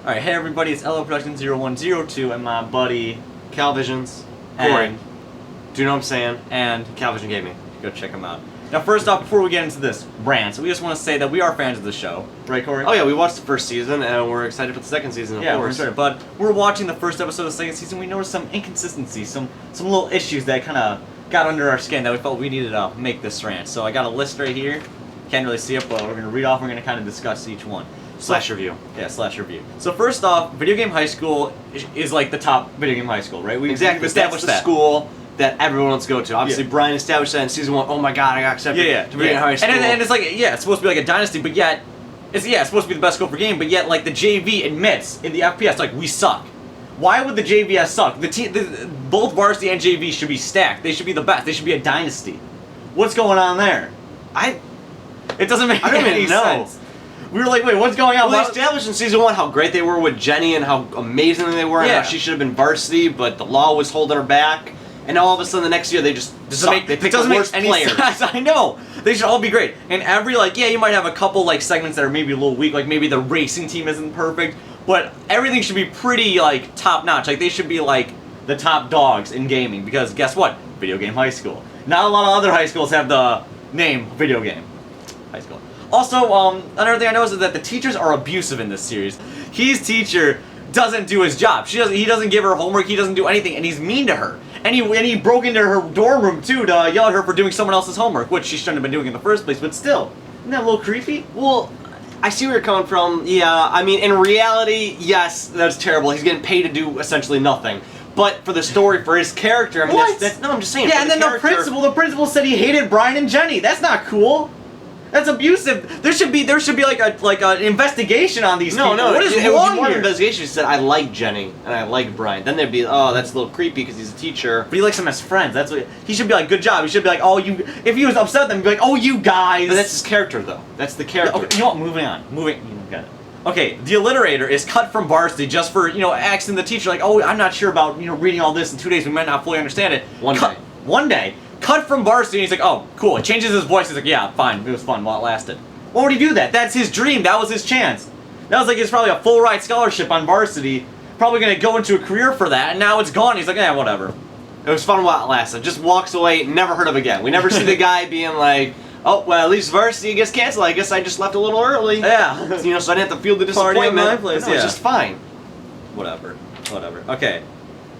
Alright, hey everybody, it's LO Production 0102 and my buddy CalVisions, Cory. And, do you know what I'm saying? And CalVision gave me. Go check them out. Now first off, before we get into this rant, we just want to say that we are fans of the show. Right, Cory? Oh yeah, we watched the first season and we're excited for the second season, of course. Yeah, but we're watching the first episode of the second season. We noticed some inconsistencies, some little issues that kind of got under our skin that we felt we needed to make this rant. So I got a list right here. Can't really see it, but we're going to read off. We're going to kind of discuss each one. Slash review. Yeah, slash review. So first off, Video Game High School is like the top Video Game High School, right? We've established That's the school that everyone wants to go to. Obviously, Brian established that in season 1. Oh my god, I got accepted to Video Game High School. And it's like, yeah, it's supposed to be like a dynasty, but yet, it's supposed to be the best school for game, but yet, like, the JV admits in the FPS, like, we suck. Why would the JVS suck? Both varsity and JV should be stacked. They should be the best. They should be a dynasty. What's going on there? It doesn't make any sense. We were like, wait, what's going on? Well, they established in season 1 how great they were with Jenny and how amazing they were and how she should have been varsity, but the law was holding her back. And all of a sudden the next year they just suck. They picked the worst players. I know. They should all be great. And every, like, yeah, you might have a couple, like, segments that are maybe a little weak, like maybe the racing team isn't perfect, but everything should be pretty, like, top-notch. Like, they should be, like, the top dogs in gaming, because guess what? Video Game High School. Not a lot of other high schools have the name Video Game High School. Also, another thing I noticed is that the teachers are abusive in this series. His teacher doesn't do his job. He doesn't give her homework, he doesn't do anything, and he's mean to her. And he broke into her dorm room, too, to yell at her for doing someone else's homework, which she shouldn't have been doing in the first place, but still. Isn't that a little creepy? Well, I see where you're coming from. Yeah, I mean, in reality, yes, that's terrible. He's getting paid to do essentially nothing. But for the story, for his character, I mean, no, I'm just saying. Yeah, and then the principal said he hated Brian and Jenny. That's not cool. That's abusive. There should be like an investigation on these people. No, what is it wrong would be more here? an investigation. He said, I like Jenny and I like Brian. Then they'd be, oh, that's a little creepy because he's a teacher. But he likes them as friends. That's what he should be like. Good job. He should be like, oh, you. If he was upset with them, he'd be like, oh, you guys. But that's his character, though. That's the character. Okay, you know what? Moving on. You got it. Okay, the alliterator is cut from varsity just for, asking the teacher, like, oh, I'm not sure about, reading all this in 2 days. We might not fully understand it. One day. Cut from varsity, and he's like, oh, cool. It changes his voice. He's like, yeah, fine. It was fun while it lasted. Why would he do that? That's his dream. That was his chance. That was like his probably a full ride scholarship on varsity. Probably going to go into a career for that, and now it's gone. He's like, yeah, whatever. It was fun while it lasted. Just walks away, never heard of again. We never see the guy being like, oh, well, at least varsity gets canceled. I guess I just left a little early. Yeah. So I didn't have to feel the disappointment. Party in my place, It's just fine. Whatever. Okay.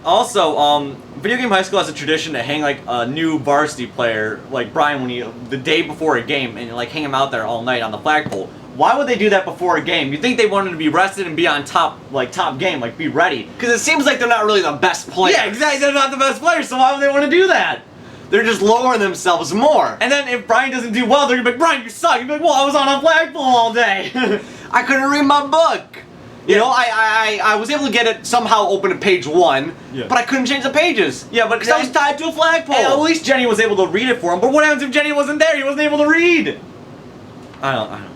Also, Video Game High School has a tradition to hang, like, a new varsity player, like Brian, the day before a game, and, like, hang him out there all night on the flagpole. Why would they do that before a game? You'd think they wanted to be rested and be on top game, like, be ready. Because it seems like they're not really the best players. Yeah, exactly, they're not the best players, so why would they want to do that? They're just lowering themselves more. And then if Brian doesn't do well, they're going to be like, Brian, you suck. You'd be like, well, I was on a flagpole all day. I couldn't read my book. You know, I was able to get it somehow open to page 1, but I couldn't change the pages. Yeah, but because I was tied to a flagpole. And at least Jenny was able to read it for him. But what happens if Jenny wasn't there? He wasn't able to read. I don't know.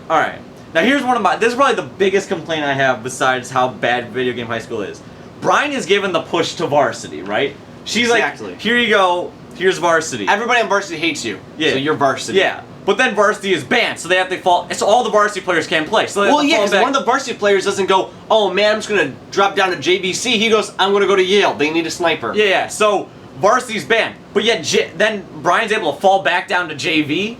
All right. Now here's this is probably the biggest complaint I have besides how bad Video Game High School is. Brian is given the push to varsity, right? She's like, here you go. Here's varsity. Everybody on varsity hates you. Yeah. So you're varsity. Yeah. But then varsity is banned, so they have to fall. So all the varsity players can't play. So well, yeah, because one of the varsity players doesn't go, oh man, I'm just gonna drop down to JVC. He goes, I'm gonna go to Yale. They need a sniper. Yeah. So varsity's banned, but yet then Brian's able to fall back down to JV.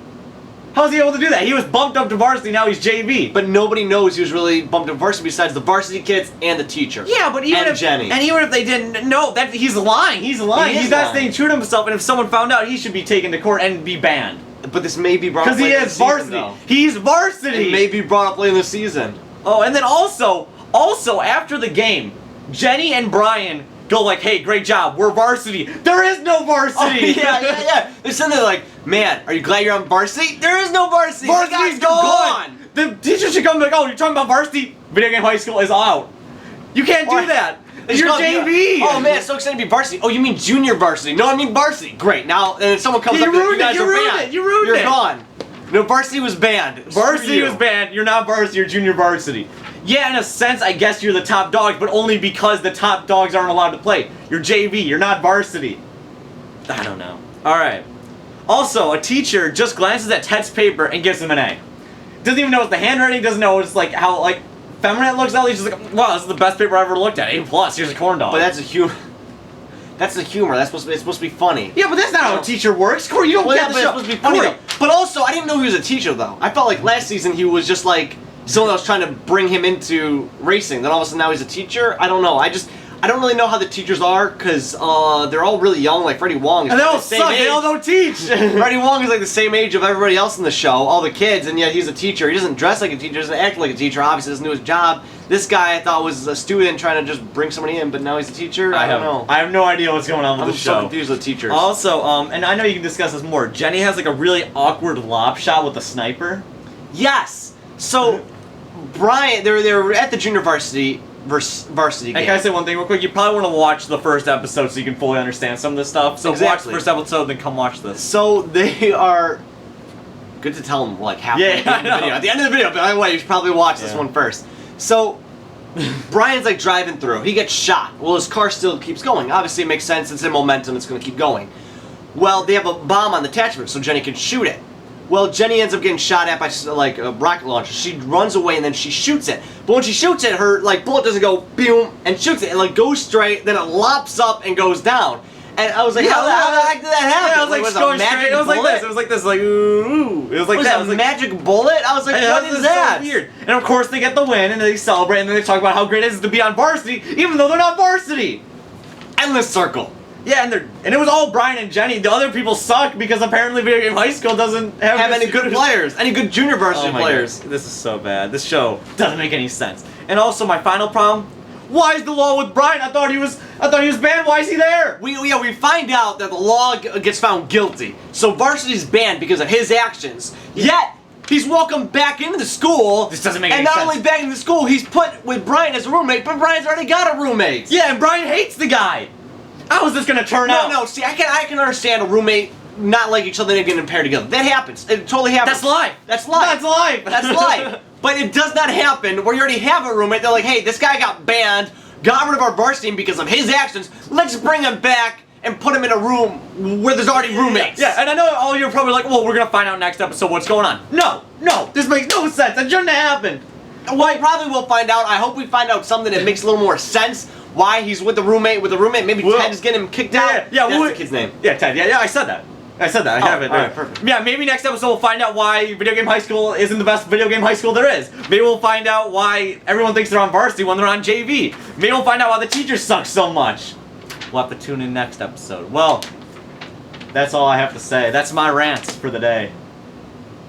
How's he able to do that? He was bumped up to varsity. Now he's JV. But nobody knows he was really bumped up to varsity besides the varsity kids and the teacher. Yeah, but even if Jenny. And even if they didn't know that, he's lying. He's lying. He's not staying true to himself. And if someone found out, he should be taken to court and be banned. But this may be brought up because he is varsity. He's varsity. It may be brought up later in the season. Oh, and then also after the game, Jenny and Brian go like, hey, great job, we're varsity. There is no varsity. Oh, yeah. They're sitting there like, man, are you glad you're on varsity? There is no varsity. Varsity's gone. The teacher should come like, oh, you're talking about varsity? Video Game High School is out. You can't do that. You're JV! Oh man, so excited to be varsity. Oh, you mean junior varsity? No, I mean varsity. Great. Now, and if someone comes up, you guys are banned. You ruined it. You're gone. No, varsity was banned. Varsity was banned. You're not varsity. You're junior varsity. Yeah, in a sense, I guess you're the top dogs, but only because the top dogs aren't allowed to play. You're JV. You're not varsity. I don't know. All right. Also, a teacher just glances at Ted's paper and gives him an A. Doesn't even know it's the handwriting. Doesn't know it's like how effeminate looks at least. She's like, wow, this is the best paper I've ever looked at. A+. Here's a corn dog. But that's a humor. That's the humor. It's supposed to be funny. Yeah, but that's not how a teacher works. Corey, you don't get the It's show. supposed to be funny Corey. though. But also, I didn't know he was a teacher though. I felt like last season he was just like someone that was trying to bring him into racing. Then all of a sudden now he's a teacher. I don't know. I don't really know how the teachers are because they're all really young. Like Freddie Wong is And they all the same suck. age. They all don't teach. Freddie Wong is like the same age of everybody else in the show, all the kids, and yet he's a teacher. He doesn't dress like a teacher, doesn't act like a teacher, obviously doesn't do his job. This guy I thought was a student trying to just bring somebody in, but now he's a teacher? I don't know. I have no idea what's going on with I'm the show. so confused with teachers. Also, and I know you can discuss this more, Jenny has like a really awkward lob shot with a sniper. Yes! So, Brian, they're at the junior varsity game. Hey, can I say one thing real quick? You probably want to watch the first episode so you can fully understand some of this stuff. So watch Exactly. the first episode, then come watch this. So, they are... Good to tell them, like, halfway Yeah, at the end of the I know. video. At the end of the video, by the way, you should probably watch this Yeah. one first. So, Brian's, like, driving through. He gets shot. Well, his car still keeps going. Obviously, it makes sense. It's in momentum. It's going to keep going. Well, they have a bomb on the attachment, so Jenny can shoot it. Well, Jenny ends up getting shot at by, like, a rocket launcher. She runs away, and then she shoots it. But when she shoots it, her, like, bullet doesn't go, boom, and shoots it. It, like, goes straight, then it lops up and goes down. And I was like, how the heck did that happen? Yeah, it was like was it a going magic straight. It was like bullet? this. It was like this. Like ooh. It was like Was that. it It was a like magic bullet? I was like, Yeah, what this is is that? so weird. And of course they get the win and they celebrate and then they talk about how great it is to be on varsity, even though they're not varsity. Endless circle. Yeah, and it was all Brian and Jenny. The other people suck because apparently Video Game High School doesn't have Any good players? Any good junior varsity Oh my players? God. This is so bad. This show doesn't make any sense. And also my final problem. Why is the law with Brian? I thought he was banned. Why is he there? We find out that the law gets found guilty. So varsity's banned because of his actions. Yet he's welcomed back into the school. This doesn't make and any not sense. only back into the school, he's put with Brian as a roommate, but Brian's already got a roommate. Yeah, and Brian hates the guy. How is this gonna turn out? No, see, I can understand a roommate not like each other and getting paired together. That happens. It totally happens. That's life. That's life. That's life. That's life. But it does not happen where you already have a roommate. They're like, hey, this guy got banned, got rid of our varsity team because of his actions. Let's bring him back and put him in a room where there's already roommates. Yeah, and I know all you're probably like, well, we're gonna find out next episode what's going on. No, this makes no sense. That shouldn't have happened. Well, we probably will find out. I hope we find out something that makes a little more sense. Why he's with the roommate. Maybe Well, Ted is getting him kicked out. Yeah, That's the kid's name. Yeah, Ted. Yeah, I said that. I have it. Alright, perfect. Yeah, maybe next episode we'll find out why Video Game High School isn't the best Video Game High School there is. Maybe we'll find out why everyone thinks they're on varsity when they're on JV. Maybe we'll find out why the teachers suck so much. We'll have to tune in next episode. Well, that's all I have to say. That's my rants for the day.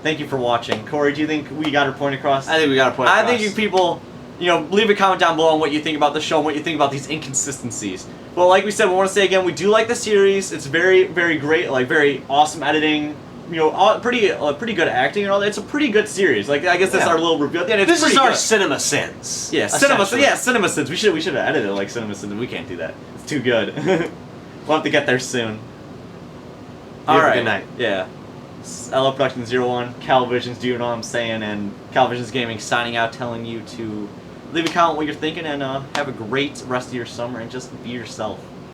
Thank you for watching. Corey, do you think we got our point across? I think we got to put. I think you people, leave a comment down below on what you think about the show and what you think about these inconsistencies. Well, like we said, we want to say again, we do like the series. It's very, very great, like very awesome editing. Pretty good acting and all that. It's a pretty good series. Like I guess that's Yeah. our little review. Yeah, it's This is pretty our good. cinema sins. Yeah, essentially. Cinema Sins. We should have edited it like Cinema Sins. We can't do that. It's too good. We'll have to get there soon. Have a Alright. good night. Yeah. LL Productions 01, CalVisions, do you know what I'm saying? And CalVisions Gaming signing out, telling you to leave a comment what you're thinking and have a great rest of your summer and just be yourself.